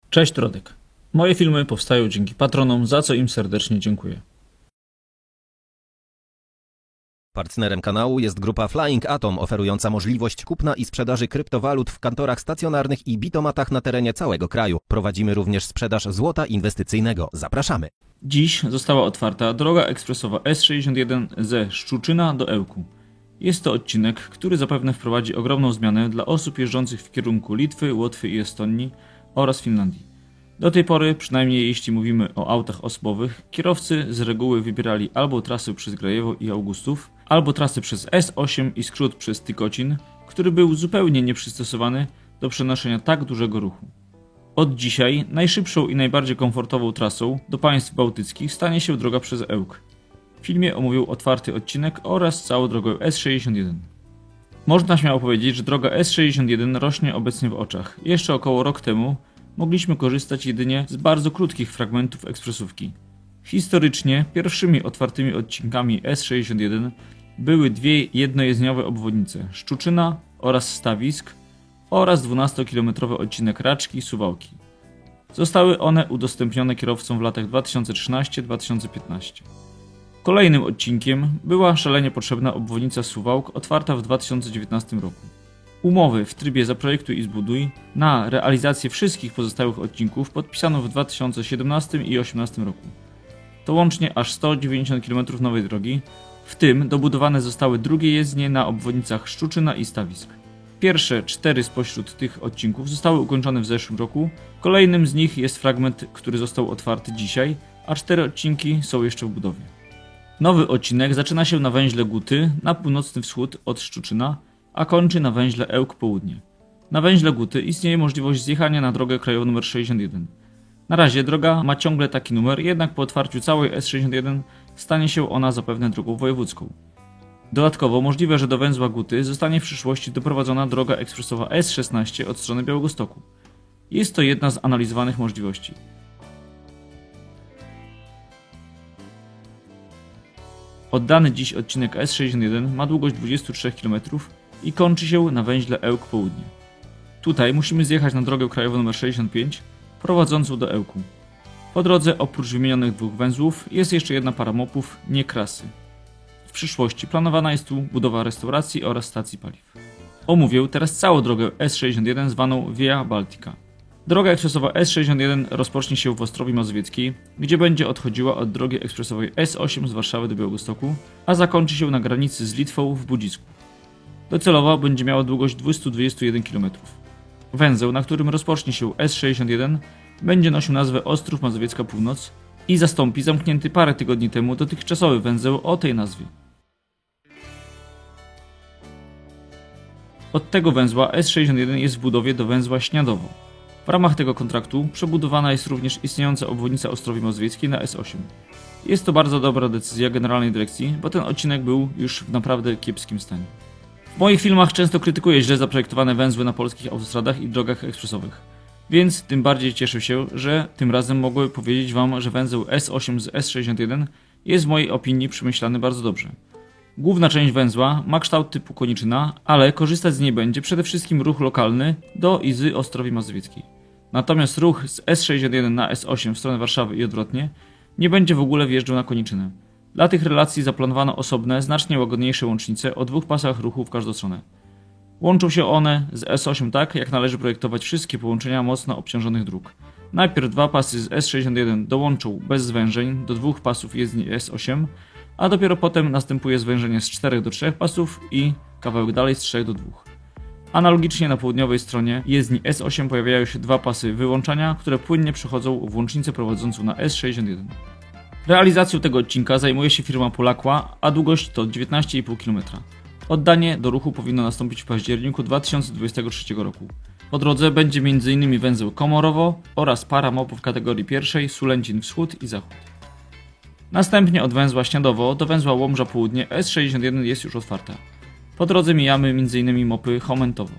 Cześć Rodek. Moje filmy powstają dzięki patronom, za co im serdecznie dziękuję. Partnerem kanału jest grupa Flying Atom, oferująca możliwość kupna i sprzedaży kryptowalut w kantorach stacjonarnych i bitomatach na terenie całego kraju. Prowadzimy również sprzedaż złota inwestycyjnego. Zapraszamy. Dziś została otwarta droga ekspresowa S61 ze Szczuczyna do Ełku. Jest to odcinek, który zapewne wprowadzi ogromną zmianę dla osób jeżdżących w kierunku Litwy, Łotwy i Estonii oraz Finlandii. Do tej pory, przynajmniej jeśli mówimy o autach osobowych, kierowcy z reguły wybierali albo trasy przez Grajewo i Augustów, albo trasy przez S8 i skrót przez Tykocin, który był zupełnie nieprzystosowany do przenoszenia tak dużego ruchu. Od dzisiaj najszybszą i najbardziej komfortową trasą do państw bałtyckich stanie się droga przez Ełk. W filmie omówił otwarty odcinek oraz całą drogę S61. Można śmiało powiedzieć, że droga S61 rośnie obecnie w oczach. Jeszcze około rok temu mogliśmy korzystać jedynie z bardzo krótkich fragmentów ekspresówki. Historycznie pierwszymi otwartymi odcinkami S61 były dwie jednojezdniowe obwodnice Szczuczyna oraz Stawisk oraz 12-kilometrowy odcinek Raczki-Suwałki. Zostały one udostępnione kierowcom w latach 2013-2015. Kolejnym odcinkiem była szalenie potrzebna obwodnica Suwałk, otwarta w 2019 roku. Umowy w trybie zaprojektuj i zbuduj na realizację wszystkich pozostałych odcinków podpisano w 2017 i 2018 roku. To łącznie aż 190 km nowej drogi, w tym dobudowane zostały drugie jezdnie na obwodnicach Szczuczyna i Stawisk. Pierwsze 4 spośród tych odcinków zostały ukończone w zeszłym roku, kolejnym z nich jest fragment, który został otwarty dzisiaj, a 4 odcinki są jeszcze w budowie. Nowy odcinek zaczyna się na węźle Guty na północny wschód od Szczuczyna, a kończy na węźle Ełk Południe. Na węźle Guty istnieje możliwość zjechania na drogę krajową nr 61. Na razie droga ma ciągle taki numer, jednak po otwarciu całej S61 stanie się ona zapewne drogą wojewódzką. Dodatkowo możliwe, że do węzła Guty zostanie w przyszłości doprowadzona droga ekspresowa S16 od strony Białegostoku. Jest to jedna z analizowanych możliwości. Oddany dziś odcinek S61 ma długość 23 km i kończy się na węźle Ełk Południe. Tutaj musimy zjechać na drogę krajową nr 65 prowadzącą do Ełku. Po drodze oprócz wymienionych 2 węzłów jest jeszcze jedna para mopów, nie krasy. W przyszłości planowana jest tu budowa restauracji oraz stacji paliw. Omówię teraz całą drogę S61 zwaną Via Baltica. Droga ekspresowa S61 rozpocznie się w Ostrowi Mazowieckiej, gdzie będzie odchodziła od drogi ekspresowej S8 z Warszawy do Białegostoku, a zakończy się na granicy z Litwą w Budzisku. Docelowo będzie miała długość 221 km. Węzeł, na którym rozpocznie się S61, będzie nosił nazwę Ostrów Mazowiecka Północ i zastąpi zamknięty parę tygodni temu dotychczasowy węzeł o tej nazwie. Od tego węzła S61 jest w budowie do węzła Śniadowo. W ramach tego kontraktu przebudowana jest również istniejąca obwodnica Ostrowi Mazowieckiej na S8. Jest to bardzo dobra decyzja Generalnej Dyrekcji, bo ten odcinek był już w naprawdę kiepskim stanie. W moich filmach często krytykuję źle zaprojektowane węzły na polskich autostradach i drogach ekspresowych, więc tym bardziej cieszę się, że tym razem mogę powiedzieć Wam, że węzeł S8 z S61 jest w mojej opinii przemyślany bardzo dobrze. Główna część węzła ma kształt typu koniczyna, ale korzystać z niej będzie przede wszystkim ruch lokalny do i z Ostrowi Mazowieckiej. Natomiast ruch z S61 na S8 w stronę Warszawy i odwrotnie nie będzie w ogóle wjeżdżał na koniczynę. Dla tych relacji zaplanowano osobne, znacznie łagodniejsze łącznice o 2 pasach ruchu w każdą stronę. Łączą się one z S8 tak, jak należy projektować wszystkie połączenia mocno obciążonych dróg. Najpierw 2 pasy z S61 dołączą bez zwężeń do 2 pasów jezdni S8, a dopiero potem następuje zwężenie z 4 do 3 pasów i kawałek dalej z 3 do 2. Analogicznie na południowej stronie jezdni S8 pojawiają się 2 pasy wyłączania, które płynnie przechodzą w łącznicę prowadzącą na S61. Realizacją tego odcinka zajmuje się firma Polakła, a długość to 19,5 km. Oddanie do ruchu powinno nastąpić w październiku 2023 roku. Po drodze będzie m.in. węzeł Komorowo oraz para mopów kategorii pierwszej Sulęcin Wschód i Zachód. Następnie od węzła Śniadowo do węzła Łomża Południe S61 jest już otwarta. Po drodze mijamy m.in. mopy Chomentowo.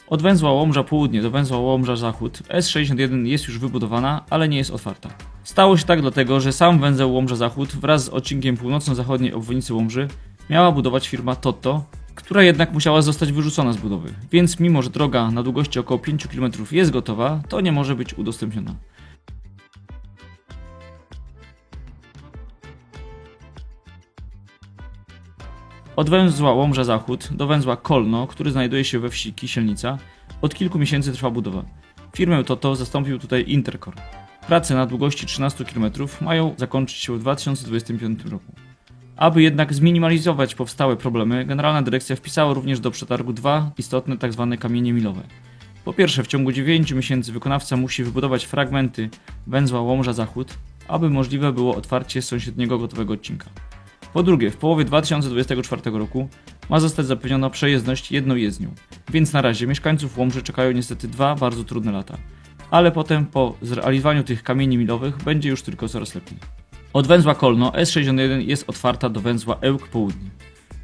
Od węzła Łomża Południe do węzła Łomża Zachód S61 jest już wybudowana, ale nie jest otwarta. Stało się tak dlatego, że sam węzeł Łomża Zachód wraz z odcinkiem północno-zachodniej obwodnicy Łomży miała budować firma Totto, która jednak musiała zostać wyrzucona z budowy, więc mimo że droga na długości około 5 km jest gotowa, to nie może być udostępniona. Od węzła Łomża Zachód do węzła Kolno, który znajduje się we wsi Kisielnica, od kilku miesięcy trwa budowa. Firmę TOTO zastąpił tutaj Intercore. Prace na długości 13 km mają zakończyć się w 2025 roku. Aby jednak zminimalizować powstałe problemy, Generalna Dyrekcja wpisała również do przetargu dwa istotne tzw. kamienie milowe. Po pierwsze, w ciągu 9 miesięcy wykonawca musi wybudować fragmenty węzła Łomża Zachód, aby możliwe było otwarcie sąsiedniego gotowego odcinka. Po drugie, w połowie 2024 roku ma zostać zapewniona przejezdność jedną jezdnią, więc na razie mieszkańców Łomży czekają niestety 2 bardzo trudne lata. Ale potem po zrealizowaniu tych kamieni milowych będzie już tylko coraz lepiej. Od węzła Kolno S61 jest otwarta do węzła Ełk Południe.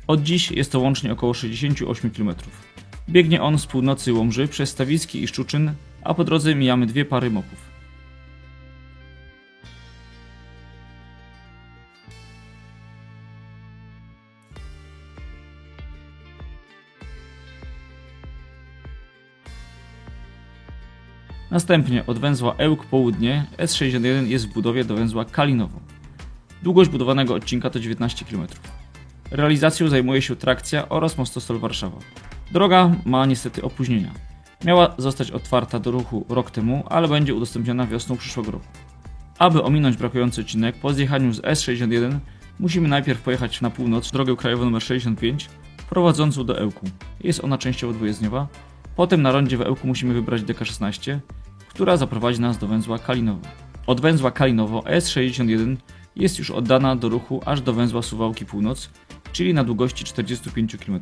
Od dziś jest to łącznie około 68 km. Biegnie on z północy Łomży przez Stawiski i Szczuczyn, a po drodze mijamy 2 pary mopów. Następnie od węzła Ełk Południe S61 jest w budowie do węzła Kalinowo. Długość budowanego odcinka to 19 km. Realizacją zajmuje się Trakcja oraz Mostosol Warszawa. Droga ma niestety opóźnienia. Miała zostać otwarta do ruchu rok temu, ale będzie udostępniona wiosną przyszłego roku. Aby ominąć brakujący odcinek, po zjechaniu z S61 musimy najpierw pojechać na północ drogę krajową nr 65 prowadzącą do Ełku. Jest ona częściowo dwujezdniowa. Potem na rondzie w Ełku musimy wybrać DK16, która zaprowadzi nas do węzła Kalinowo. Od węzła Kalinowo S61 jest już oddana do ruchu aż do węzła Suwałki Północ, czyli na długości 45 km.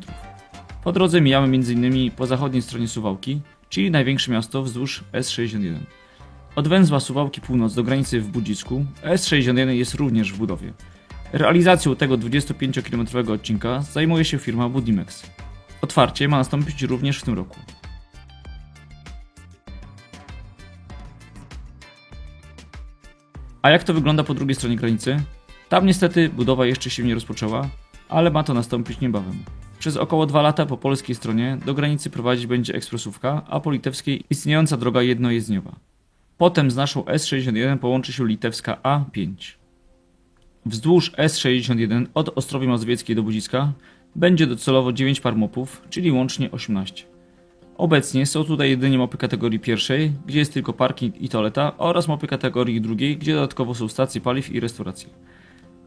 Po drodze mijamy m.in. po zachodniej stronie Suwałki, czyli największe miasto wzdłuż S61. Od węzła Suwałki Północ do granicy w Budzisku S61 jest również w budowie. Realizacją tego 25-km odcinka zajmuje się firma Budimex. Otwarcie ma nastąpić również w tym roku. A jak to wygląda po drugiej stronie granicy? Tam niestety budowa jeszcze się nie rozpoczęła, ale ma to nastąpić niebawem. Przez około 2 lata po polskiej stronie do granicy prowadzić będzie ekspresówka, a po litewskiej istniejąca droga jednojezdniowa. Potem z naszą S61 połączy się litewska A5. Wzdłuż S61 od Ostrowi Mazowieckiej do Budziska będzie docelowo 9 par mopów, czyli łącznie 18. Obecnie są tutaj jedynie mopy kategorii pierwszej, gdzie jest tylko parking i toaleta, oraz mopy kategorii drugiej, gdzie dodatkowo są stacje paliw i restauracje.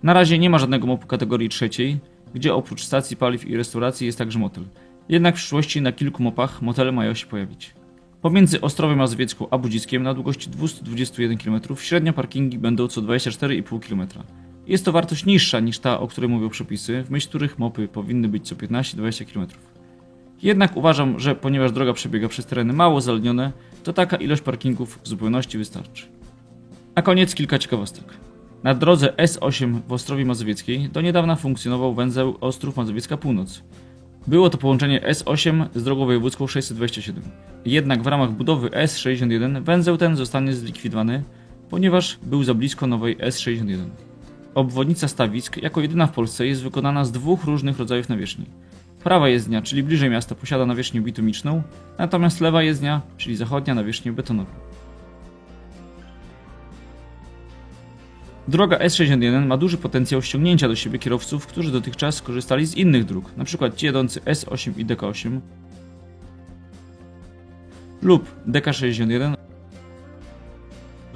Na razie nie ma żadnego mopu kategorii trzeciej, gdzie oprócz stacji paliw i restauracji jest także motel. Jednak w przyszłości na kilku mopach motele mają się pojawić. Pomiędzy Ostrowem Mazowiecką a Budziskiem na długości 221 km średnio parkingi będą co 24,5 km. Jest to wartość niższa niż ta, o której mówią przepisy, w myśl których mopy powinny być co 15-20 km. Jednak uważam, że ponieważ droga przebiega przez tereny mało zaludnione, to taka ilość parkingów w zupełności wystarczy. Na koniec kilka ciekawostek. Na drodze S8 w Ostrowie Mazowieckiej do niedawna funkcjonował węzeł Ostrów Mazowiecka Północ. Było to połączenie S8 z drogą wojewódzką 627. Jednak w ramach budowy S61 węzeł ten zostanie zlikwidowany, ponieważ był za blisko nowej S61. Obwodnica Stawisk jako jedyna w Polsce jest wykonana z 2 różnych rodzajów nawierzchni. Prawa jezdnia, czyli bliżej miasta, posiada nawierzchnię bitumiczną, natomiast lewa jezdnia, czyli zachodnia, nawierzchnię betonową. Droga S61 ma duży potencjał ściągnięcia do siebie kierowców, którzy dotychczas korzystali z innych dróg, np. ci jadący S8 i DK8 lub DK61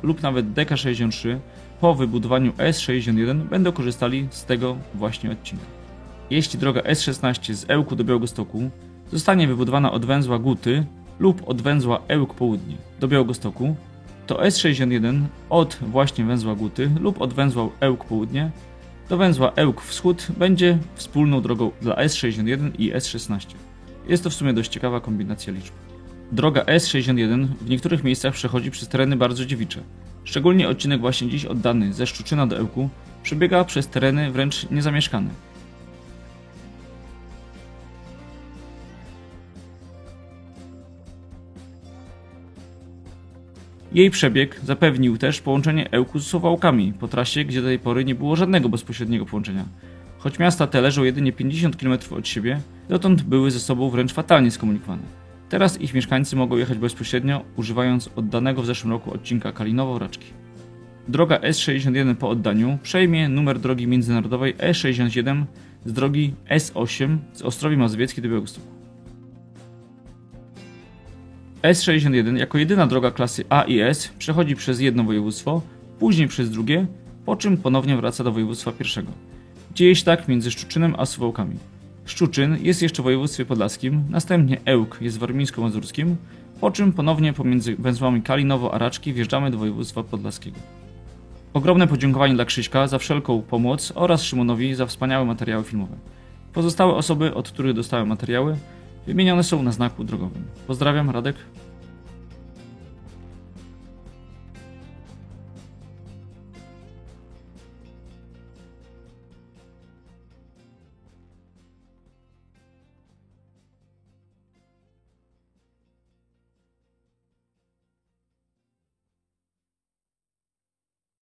lub nawet DK63 po wybudowaniu S61 będą korzystali z tego właśnie odcinka. Jeśli droga S16 z Ełku do Białegostoku zostanie wybudowana od węzła Guty lub od węzła Ełk Południe do Białegostoku, to S61 od właśnie węzła Guty lub od węzła Ełk Południe do węzła Ełk Wschód będzie wspólną drogą dla S61 i S16. Jest to w sumie dość ciekawa kombinacja liczb. Droga S61 w niektórych miejscach przechodzi przez tereny bardzo dziewicze. Szczególnie odcinek właśnie dziś oddany ze Szczuczyna do Ełku przebiega przez tereny wręcz niezamieszkane. Jej przebieg zapewnił też połączenie Ełku z Suwałkami po trasie, gdzie do tej pory nie było żadnego bezpośredniego połączenia. Choć miasta te leżą jedynie 50 km od siebie, dotąd były ze sobą wręcz fatalnie skomunikowane. Teraz ich mieszkańcy mogą jechać bezpośrednio, używając oddanego w zeszłym roku odcinka Kalinowo-Raczki. Droga S61 po oddaniu przejmie numer drogi międzynarodowej E67 z drogi S8 z Ostrowi Mazowieckiej do Białegostoku. S61 jako jedyna droga klasy A i S przechodzi przez jedno województwo, później przez drugie, po czym ponownie wraca do województwa pierwszego. Dzieje się tak między Szczuczynem a Suwałkami. Szczuczyn jest jeszcze w województwie podlaskim, następnie Ełk jest w warmińsko-mazurskim, po czym ponownie pomiędzy węzłami Kalinowo a Raczki wjeżdżamy do województwa podlaskiego. Ogromne podziękowanie dla Krzyśka za wszelką pomoc oraz Szymonowi za wspaniałe materiały filmowe. Pozostałe osoby, od których dostałem materiały, wymienione są na znaku drogowym. Pozdrawiam, Radek.